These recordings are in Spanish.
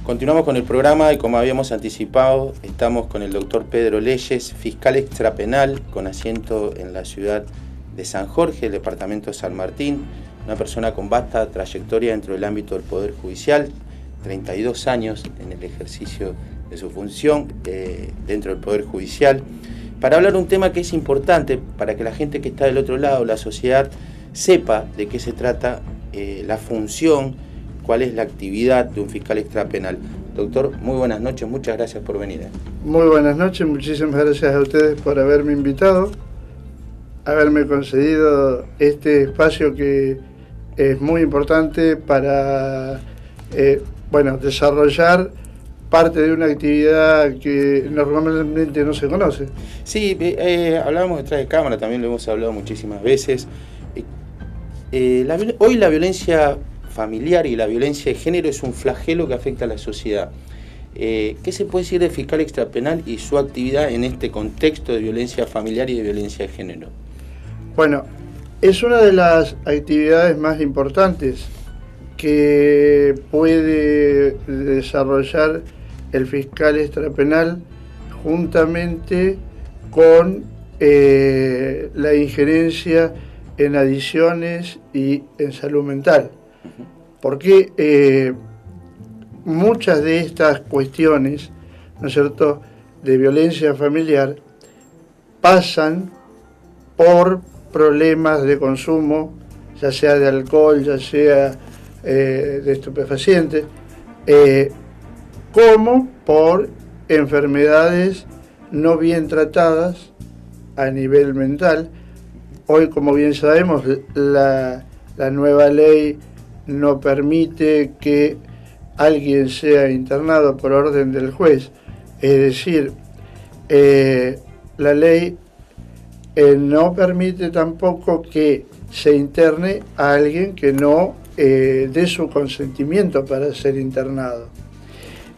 Continuamos con el programa y como habíamos anticipado, estamos con el doctor Pedro Leyes, fiscal extrapenal con asiento en la ciudad de San Jorge, el departamento de San Martín, una persona con vasta trayectoria dentro del ámbito del Poder Judicial, 32 años en el ejercicio de su función dentro del Poder Judicial, para hablar de un tema que es importante para que la gente que está del otro lado, la sociedad, sepa de qué se trata la función, cuál es la actividad de un fiscal extrapenal. Doctor, muy buenas noches, muchas gracias por venir. Muy buenas noches, muchísimas gracias a ustedes por haberme invitado, haberme concedido este espacio que es muy importante para desarrollar parte de una actividad que normalmente no se conoce. Sí, hablábamos detrás de cámara, también lo hemos hablado muchísimas veces. Hoy la violencia familiar y la violencia de género es un flagelo que afecta a la sociedad. ¿Qué se puede decir de fiscal extrapenal y su actividad en este contexto de violencia familiar y de violencia de género? Bueno, es una de las actividades más importantes que puede desarrollar el fiscal extrapenal juntamente con la injerencia en adicciones y en salud mental. Porque muchas de estas cuestiones, ¿no es cierto?, de violencia familiar pasan por problemas de consumo, ya sea de alcohol, ya sea de estupefacientes, como por enfermedades no bien tratadas a nivel mental. Hoy, como bien sabemos, la nueva ley no permite que alguien sea internado por orden del juez. Es decir, la ley no permite tampoco que se interne a alguien que no dé su consentimiento para ser internado.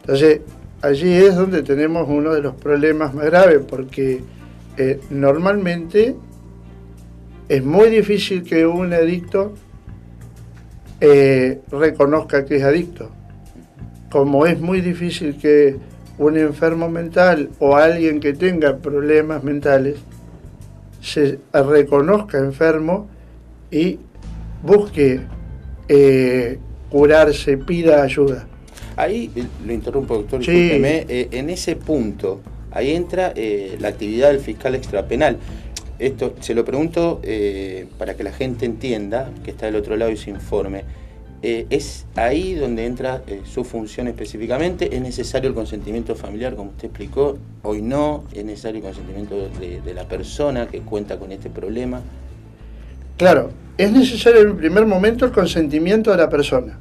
Entonces, allí es donde tenemos uno de los problemas más graves, porque normalmente es muy difícil que un adicto reconozca que es adicto, como es muy difícil que un enfermo mental o alguien que tenga problemas mentales se reconozca enfermo y busque curarse, pida ayuda. Ahí, lo interrumpo, doctor, sí. Discúlpeme, en ese punto, ahí entra la actividad del fiscal extrapenal. Esto se lo pregunto para que la gente entienda, que está del otro lado y se informe. ¿Es ahí donde entra su función específicamente? ¿Es necesario el consentimiento familiar, como usted explicó? Hoy no, ¿es necesario el consentimiento de la persona que cuenta con este problema? Claro, es necesario en el primer momento el consentimiento de la persona.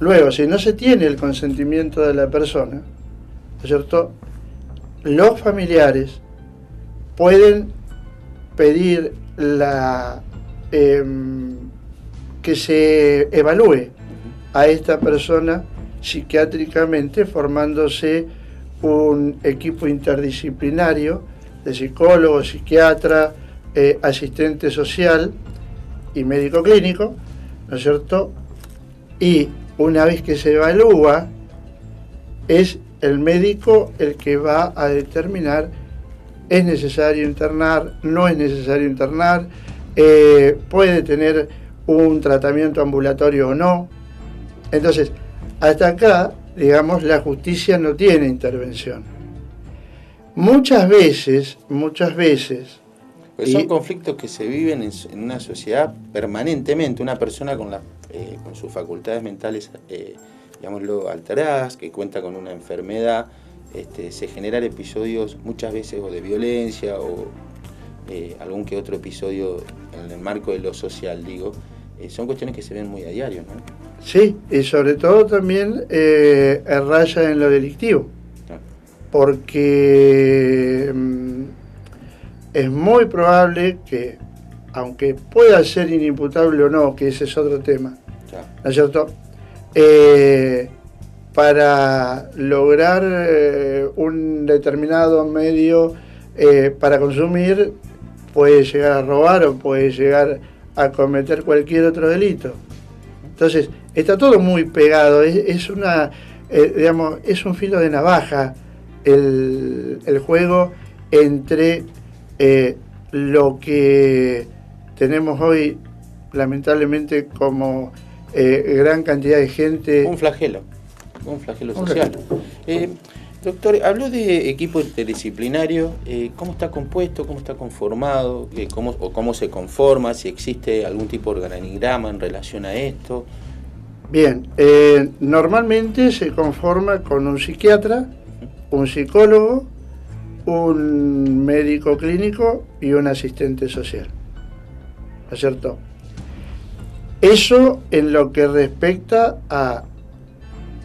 Luego, si no se tiene el consentimiento de la persona, ¿no es cierto?, los familiares pueden pedir que se evalúe a esta persona psiquiátricamente, formándose un equipo interdisciplinario de psicólogo, psiquiatra, asistente social y médico clínico, ¿no es cierto? Y una vez que se evalúa, es el médico el que va a determinar es necesario internar, no es necesario internar, puede tener un tratamiento ambulatorio o no. Entonces, hasta acá, digamos, la justicia no tiene intervención. Muchas veces... Pues son conflictos que se viven en una sociedad permanentemente, una persona con sus facultades mentales, digámoslo, alteradas, que cuenta con una enfermedad, se generan episodios muchas veces o de violencia o algún que otro episodio en el marco de lo social, digo. Son cuestiones que se ven muy a diario, ¿no? Sí, y sobre todo también raya en lo delictivo, porque es muy probable que, aunque pueda ser inimputable o no, que ese es otro tema, ¿no es cierto?, para lograr un determinado medio para consumir, puede llegar a robar o puede llegar a cometer cualquier otro delito. Entonces, está todo muy pegado, es una digamos, es un filo de navaja el juego entre lo que tenemos hoy, lamentablemente, como gran cantidad de gente. Un flagelo social. Doctor, habló de equipo interdisciplinario. ¿Cómo está compuesto? ¿Cómo está conformado? ¿Cómo se conforma? ¿Si existe algún tipo de organigrama en relación a esto? Bien, normalmente se conforma con un psiquiatra, un psicólogo, un médico clínico y un asistente social. ¿No es cierto? Eso en lo que respecta a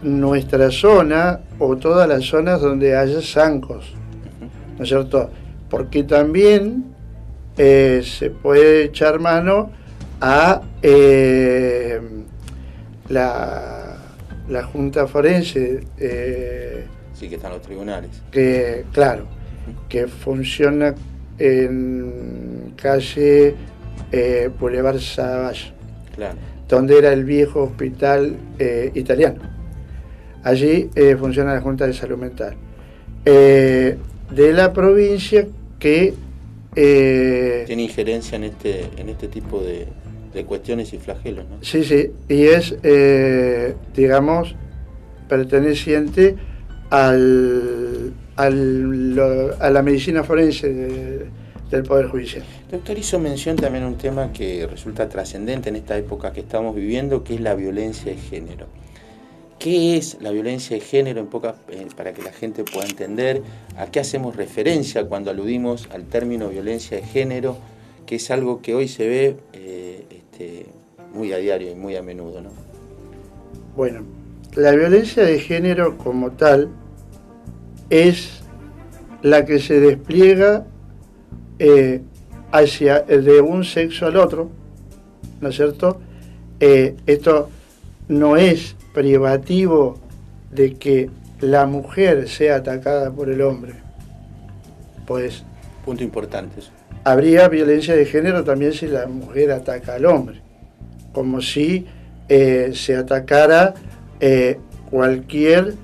nuestra zona o todas las zonas donde haya zancos, ¿no es cierto? Porque también se puede echar mano a la Junta Forense. Sí, que están los tribunales. Que, claro, que funciona en calle Boulevard Savage, claro, donde era el viejo hospital italiano. Allí funciona la Junta de Salud Mental de la provincia, que tiene injerencia en este tipo de cuestiones y flagelos, ¿no? Sí, sí, y es, digamos, perteneciente a la medicina forense del Poder Judicial. Doctor, hizo mención también a un tema que resulta trascendente en esta época que estamos viviendo, que es la violencia de género. ¿Qué es la violencia de género, para que la gente pueda entender a qué hacemos referencia cuando aludimos al término violencia de género, que es algo que hoy se ve muy a diario y muy a menudo, ¿no? Bueno, la violencia de género como tal es la que se despliega hacia de un sexo al otro, ¿no es cierto? Esto no es privativo de que la mujer sea atacada por el hombre. Pues punto importante eso. Habría violencia de género también si la mujer ataca al hombre, como si se atacara cualquier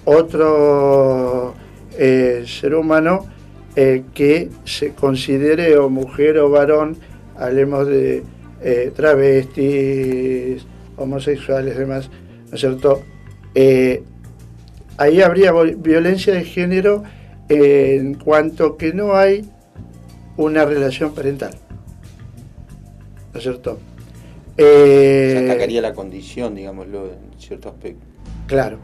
otro ser humano que se considere o mujer o varón, hablemos de travestis, homosexuales, demás, ¿no es cierto? Ahí habría violencia de género en cuanto que no hay una relación parental, ¿no es cierto? Se atacaría la condición, digámoslo, en cierto aspecto. Claro.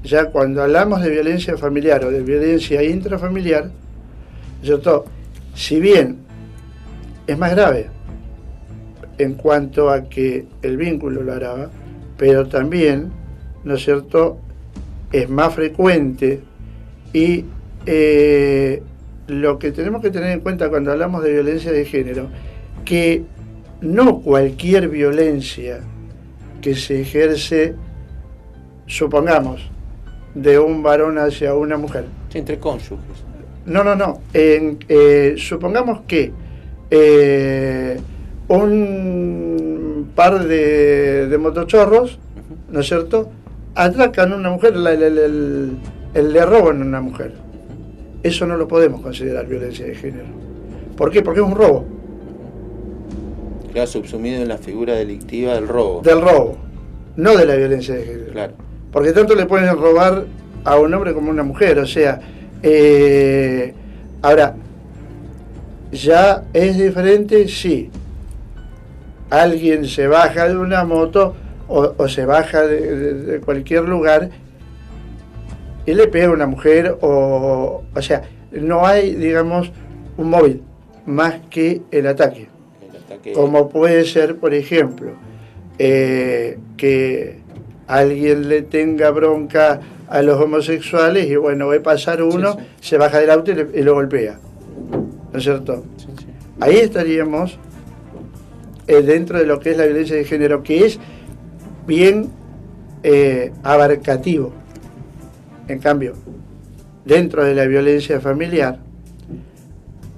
Ya cuando hablamos de violencia familiar o de violencia intrafamiliar, ¿no es cierto? Si bien es más grave en cuanto a que el vínculo lo agrava, pero también, ¿no es cierto?, es más frecuente. Y lo que tenemos que tener en cuenta cuando hablamos de violencia de género, que no cualquier violencia que se ejerce, supongamos, de un varón hacia una mujer. Sí, entre cónyuges. No. Supongamos que un par de motochorros, ¿no es cierto?, atracan a una mujer, le roban a una mujer. Eso no lo podemos considerar violencia de género. ¿Por qué? Porque es un robo. Queda subsumido en la figura delictiva del robo. Del robo, no de la violencia de género. Claro. Porque tanto le pueden robar a un hombre como a una mujer. O sea, ahora, ya es diferente si alguien se baja de una moto o se baja de cualquier lugar y le pega a una mujer, o sea, no hay, digamos, un móvil más que el ataque. Como puede ser, por ejemplo, que alguien le tenga bronca a los homosexuales y bueno, ve pasar uno, sí. Se baja del auto y lo golpea, ¿no es cierto? Sí. Ahí estaríamos dentro de lo que es la violencia de género, que es bien abarcativo. En cambio, dentro de la violencia familiar,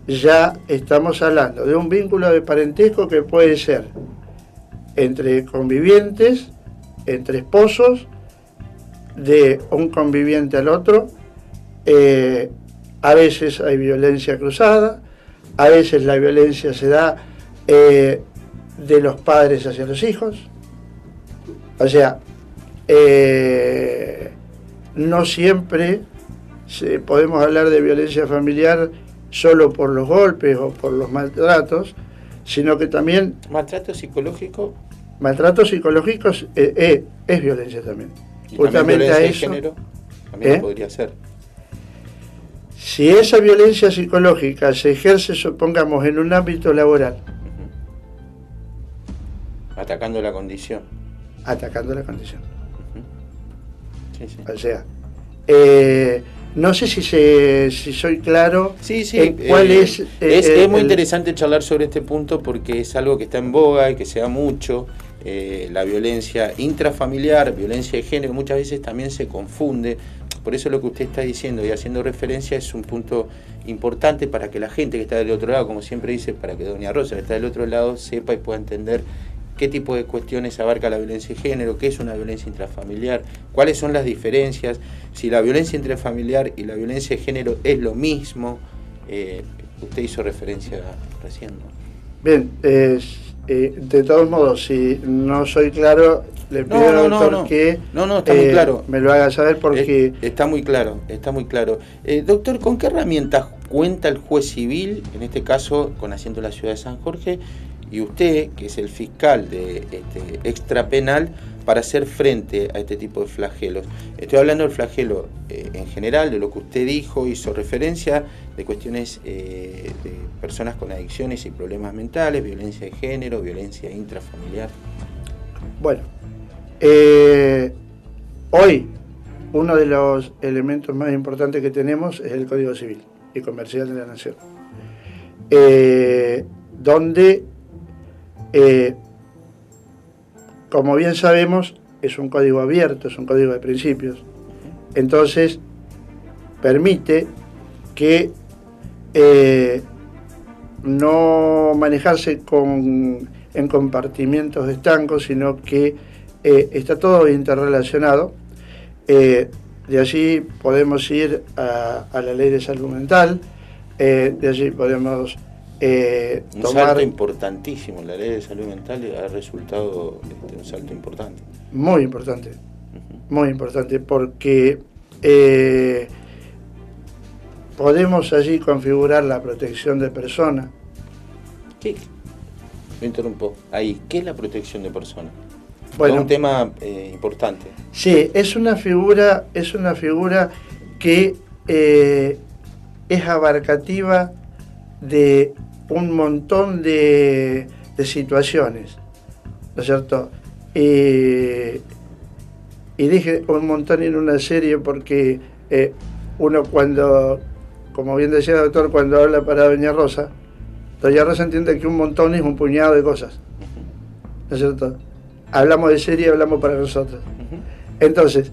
ya estamos hablando de un vínculo de parentesco que puede ser entre convivientes, entre esposos, de un conviviente al otro. A veces hay violencia cruzada, a veces la violencia se da de los padres hacia los hijos. O sea, no siempre podemos hablar de violencia familiar solo por los golpes o por los maltratos, sino que también... ¿Maltrato psicológico? Maltratos psicológicos es violencia también. ¿Y justamente también violencia a de eso, género? También podría ser. Si esa violencia psicológica se ejerce, supongamos, en un ámbito laboral. Atacando la condición. Atacando la condición. Sí, sí. O sea, no sé si soy claro. Sí, sí. En cuál es muy interesante charlar sobre este punto porque es algo que está en boga y que se da mucho. La violencia intrafamiliar, violencia de género, muchas veces también se confunde. Por eso lo que usted está diciendo y haciendo referencia es un punto importante para que la gente que está del otro lado, como siempre dice, para que doña Rosa que está del otro lado sepa y pueda entender qué tipo de cuestiones abarca la violencia de género, qué es una violencia intrafamiliar, cuáles son las diferencias, si la violencia intrafamiliar y la violencia de género es lo mismo. Usted hizo referencia recién, ¿no? Bien, de todos modos, si no soy claro, le pido al doctor que está muy claro. Me lo haga saber porque... Está muy claro, está muy claro. Doctor, ¿con qué herramientas cuenta el juez civil, en este caso con asiento en la ciudad de San Jorge, y usted, que es el fiscal de extrapenal, para hacer frente a este tipo de flagelos? Estoy hablando del flagelo en general, de lo que usted dijo, hizo referencia, de cuestiones de personas con adicciones y problemas mentales, violencia de género, violencia intrafamiliar. Bueno, hoy uno de los elementos más importantes que tenemos es el Código Civil y Comercial de la Nación, donde, como bien sabemos, es un código abierto, es un código de principios. Entonces, permite que no manejarse en compartimientos estancos, sino que está todo interrelacionado. De allí podemos ir a la ley de salud mental, de allí podemos un salto importantísimo. La ley de salud mental ha resultado un salto importante. Muy importante, muy importante, porque podemos allí configurar la protección de personas. ¿Qué? Me interrumpo. Ahí, ¿qué es la protección de personas? Bueno, es un tema importante. Sí, es una figura que es abarcativa de un montón de situaciones, ¿no es cierto? Y dije un montón en una serie porque uno cuando, como bien decía el doctor, cuando habla para doña Rosa entiende que un montón es un puñado de cosas, ¿no es cierto? Hablamos de serie, hablamos para nosotros. Entonces,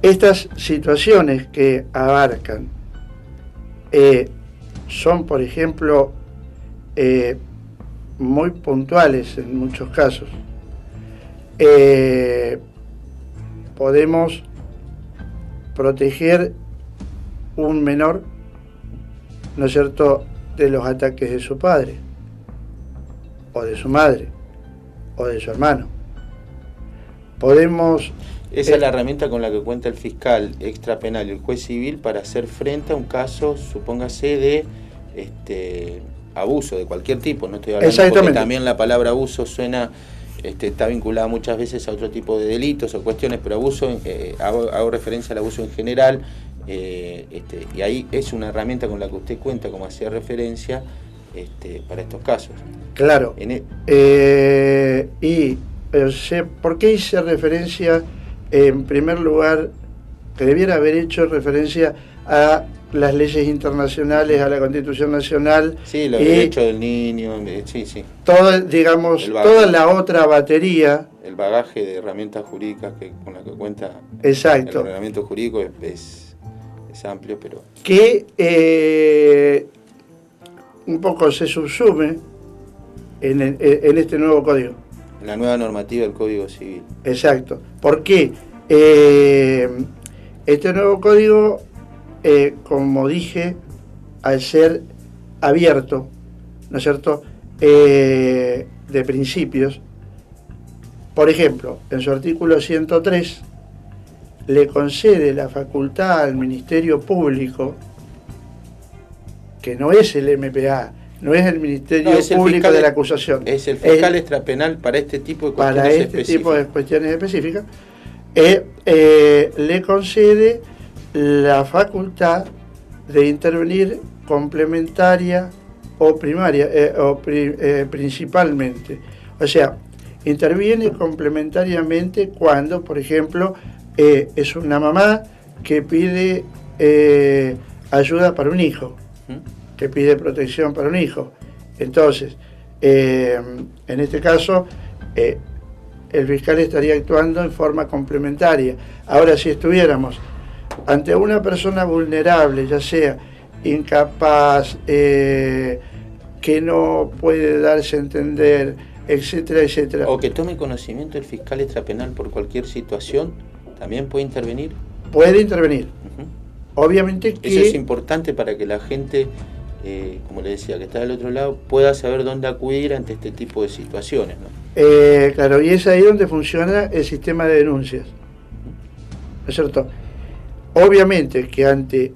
estas situaciones que abarcan son, por ejemplo, muy puntuales en muchos casos. Podemos proteger un menor, ¿no es cierto?, de los ataques de su padre, o de su madre, o de su hermano. Podemos... Esa es la herramienta con la que cuenta el fiscal extrapenal y el juez civil para hacer frente a un caso, supóngase, de abuso de cualquier tipo. No estoy hablando porque también la palabra abuso suena, está vinculada muchas veces a otro tipo de delitos o cuestiones, pero abuso, hago referencia al abuso en general, y ahí es una herramienta con la que usted cuenta, como hacía referencia, para estos casos. Claro. ¿Por qué hice referencia, en primer lugar, que debiera haber hecho referencia a las leyes internacionales, a la Constitución Nacional? Sí, los derechos del niño, sí. Todo, digamos, toda la otra batería. El bagaje de herramientas jurídicas con la que cuenta. Exacto. El ordenamiento jurídico es amplio, pero... Que un poco se subsume en este nuevo código. La nueva normativa del Código Civil. Exacto. ¿Por qué? Este nuevo código, como dije, al ser abierto, ¿no es cierto?, de principios, por ejemplo, en su artículo 103, le concede la facultad al Ministerio Público, que no es el MPA, no es el Ministerio Público de la acusación. Es el fiscal extrapenal para este tipo de cuestiones específicas. Para este tipo de cuestiones específicas, le concede la facultad de intervenir complementaria o primaria, principalmente. O sea, interviene complementariamente cuando, por ejemplo, es una mamá que pide ayuda para un hijo, que pide protección para un hijo. Entonces, en este caso, el fiscal estaría actuando en forma complementaria. Ahora, si estuviéramos ante una persona vulnerable, ya sea incapaz, que no puede darse a entender, etcétera, etcétera. O que tome conocimiento el fiscal extrapenal por cualquier situación, ¿también puede intervenir? Puede intervenir. Obviamente que... Eso es importante para que la gente, como le decía, que está del otro lado, pueda saber dónde acudir ante este tipo de situaciones, ¿no? Claro, y es ahí donde funciona el sistema de denuncias, ¿no es cierto? Obviamente que ante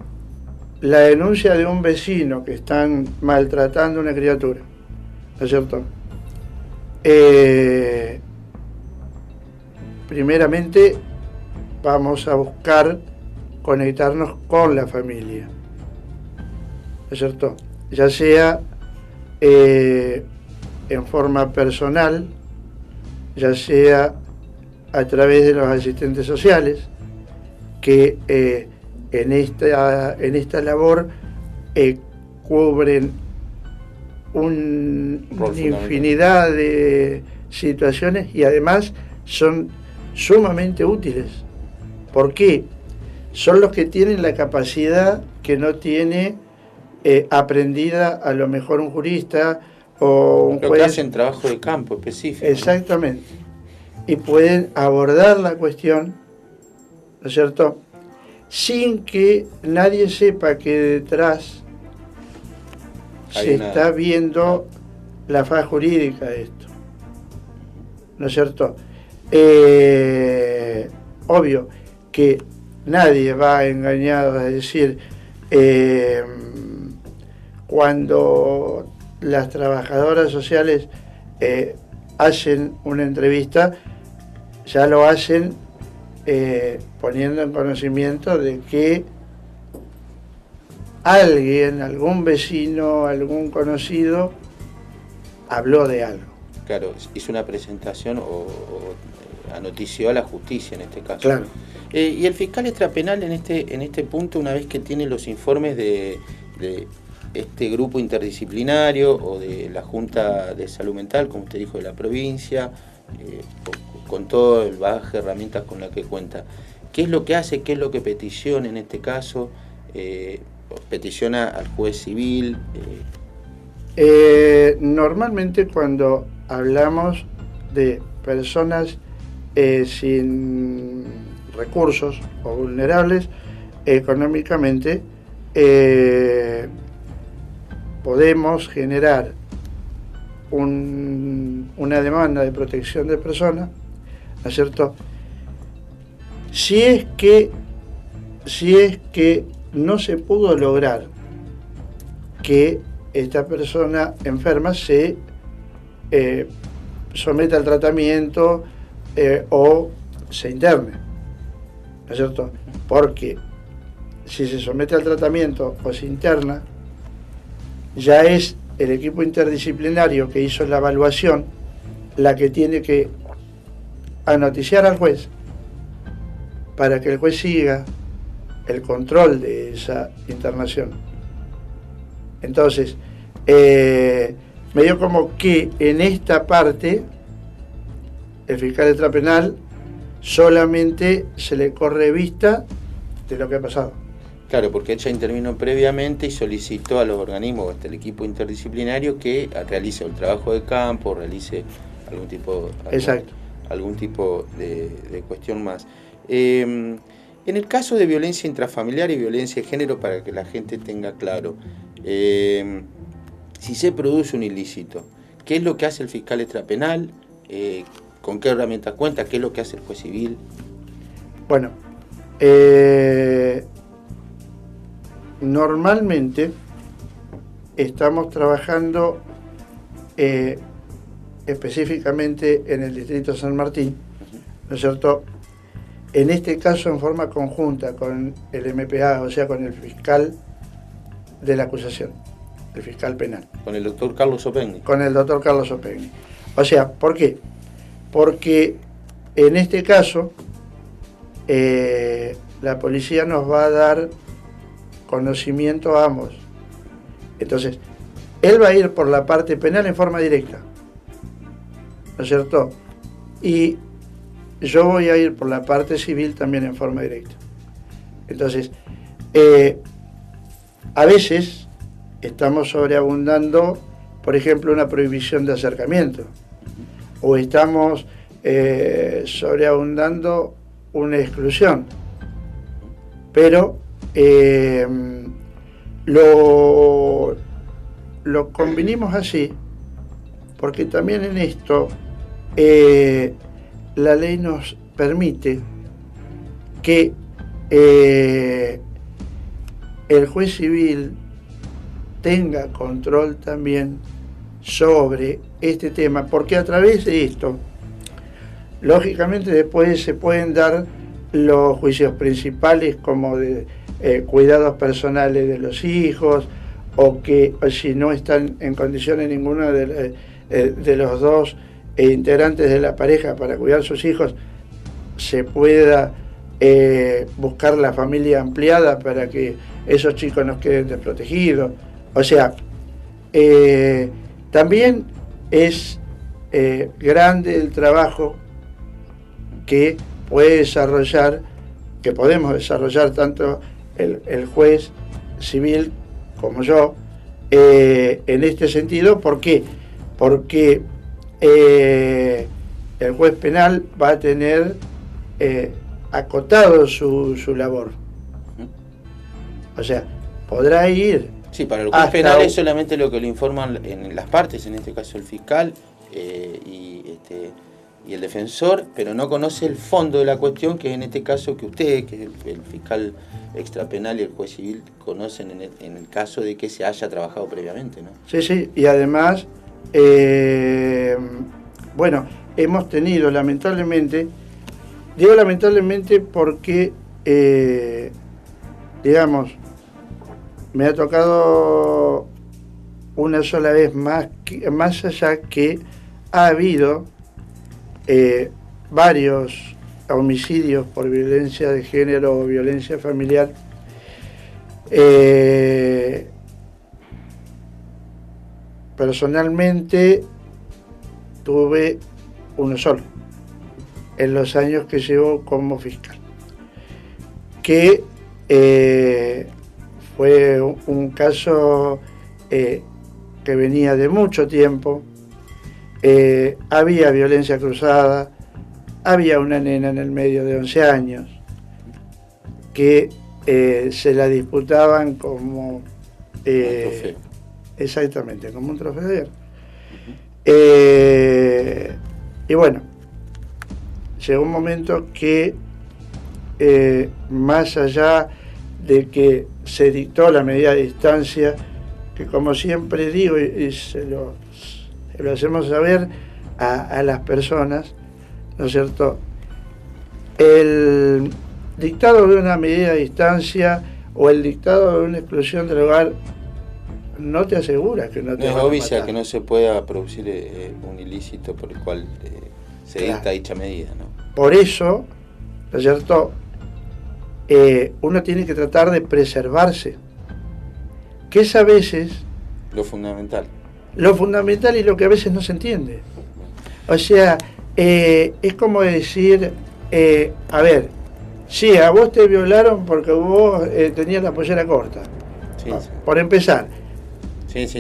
la denuncia de un vecino que están maltratando a una criatura, ¿no es cierto?, primeramente vamos a buscar conectarnos con la familia, ¿no es cierto?, ya sea en forma personal, ya sea a través de los asistentes sociales, que en esta labor cubren una infinidad de situaciones y además son sumamente útiles. ¿Por qué? Son los que tienen la capacidad que no tiene aprendida a lo mejor un jurista o un juez. Que hacen trabajo de campo específico. Exactamente. Y pueden abordar la cuestión, ¿no es cierto?, sin que nadie sepa que detrás está viendo la faz jurídica de esto, ¿no es cierto? Obvio que nadie va engañado a decir, cuando las trabajadoras sociales hacen una entrevista, ya lo hacen poniendo en conocimiento de que alguien, algún vecino, algún conocido, habló de algo. Claro, hizo una presentación o anotició a la justicia en este caso. Claro. Y el fiscal extrapenal en este punto, una vez que tiene los informes de este grupo interdisciplinario o de la Junta de Salud Mental, como usted dijo, de la provincia, con todo el bagaje de herramientas con la que cuenta, ¿qué es lo que hace? ¿Qué es lo que peticiona en este caso? ¿Peticiona al juez civil? Normalmente cuando hablamos de personas sin recursos o vulnerables económicamente, podemos generar una demanda de protección de personas, ¿no es cierto? Si es que no se pudo lograr que esta persona enferma se someta al tratamiento o se interne, ¿no es cierto? Porque si se somete al tratamiento o se interna, ya es el equipo interdisciplinario que hizo la evaluación la que tiene que anoticiar al juez para que el juez siga el control de esa internación. Entonces, medio como que en esta parte el fiscal extrapenal solamente se le corre vista de lo que ha pasado. Claro, porque ella intervino previamente y solicitó a los organismos, hasta el equipo interdisciplinario, que realice el trabajo de campo, realice Exacto. algún tipo de cuestión más. En el caso de violencia intrafamiliar y violencia de género, para que la gente tenga claro, si se produce un ilícito, ¿qué es lo que hace el fiscal extrapenal? ¿Con qué herramientas cuenta? ¿Qué es lo que hace el juez civil? Bueno, normalmente estamos trabajando específicamente en el Distrito San Martín, ¿no es cierto? En este caso en forma conjunta con el MPA, o sea, con el fiscal de la acusación, el fiscal penal. Con el doctor Carlos Opegni. Con el doctor Carlos Opegni. O sea, ¿por qué? Porque en este caso la policía nos va a dar conocimiento a ambos. Entonces, él va a ir por la parte penal en forma directa, ¿no es cierto? Y yo voy a ir por la parte civil también en forma directa. Entonces, a veces estamos sobreabundando, por ejemplo, una prohibición de acercamiento, o estamos sobreabundando una exclusión, pero lo convinimos así porque también en esto la ley nos permite que el juez civil tenga control también sobre este tema, porque a través de esto, lógicamente después se pueden dar los juicios principales como de cuidados personales de los hijos, o que si no están en condiciones ninguno de los dos integrantes de la pareja para cuidar a sus hijos, se pueda buscar la familia ampliada para que esos chicos no queden desprotegidos. O sea, también es grande el trabajo que puede desarrollar, que podemos desarrollar tanto el juez civil como yo en este sentido. ¿Por qué? Porque el juez penal va a tener acotado su labor. O sea, podrá ir. Sí, para el juez penal es solamente lo que le informan en las partes, en este caso el fiscal y el defensor, pero no conoce el fondo de la cuestión, que es en este caso que usted, que es el fiscal extrapenal y el juez civil, conocen en el caso de que se haya trabajado previamente, ¿no? Sí, sí, y además, bueno, hemos tenido lamentablemente, digo lamentablemente porque, digamos, me ha tocado una sola vez más allá que ha habido varios homicidios por violencia de género o violencia familiar. Personalmente tuve uno solo en los años que llevo como fiscal, que fue un caso que venía de mucho tiempo. Había violencia cruzada, había una nena en el medio de 11 años que se la disputaban como exactamente, como un trofeo de guerra. Y bueno, llegó un momento que más allá de que se dictó la medida de distancia, que como siempre digo y se lo hacemos saber a las personas, ¿no es cierto? El dictado de una medida de distancia o el dictado de una exclusión del hogar no te asegura que no te van a matar. Que no se pueda producir un ilícito por el cual se dicta dicha medida, ¿no? Por eso, ¿no es cierto? Uno tiene que tratar de preservarse, que es a veces lo fundamental y lo que a veces no se entiende. O sea, es como decir, a ver, sí, a vos te violaron porque vos tenías la pollera corta. Sí, sí. Por empezar,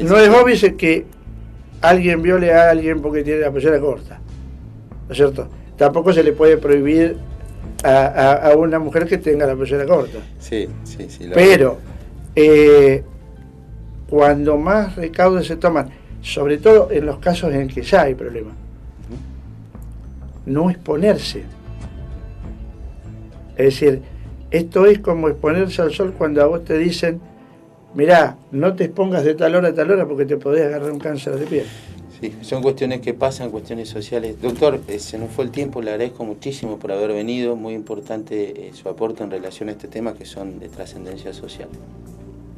no es obvio que alguien viole a alguien porque tiene la pollera corta, ¿no es cierto? Tampoco se le puede prohibir a una mujer que tenga la pollera corta. Sí. Pero cuando más recaudos se toman, sobre todo en los casos en que ya hay problemas, no exponerse. Es decir, esto es como exponerse al sol cuando a vos te dicen, mirá, no te expongas de tal hora a tal hora porque te podés agarrar un cáncer de piel. Sí, son cuestiones que pasan, cuestiones sociales. Doctor, se nos fue el tiempo, le agradezco muchísimo por haber venido, muy importante su aporte en relación a este tema que son de trascendencia social.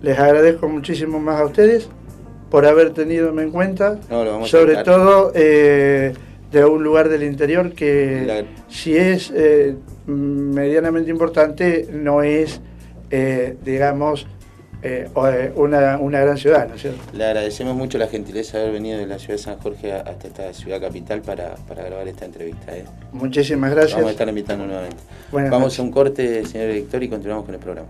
Les agradezco muchísimo más a ustedes por haber tenido en cuenta, No, lo vamos sobre a todo de un lugar del interior que si es medianamente importante, no es, digamos, una gran ciudad, ¿no es cierto? Le agradecemos mucho la gentileza de haber venido de la ciudad de San Jorge hasta esta ciudad capital para grabar esta entrevista. Muchísimas gracias. Vamos a estar invitando nuevamente. Buenas Vamos noches. a un corte, señor director, y continuamos con el programa.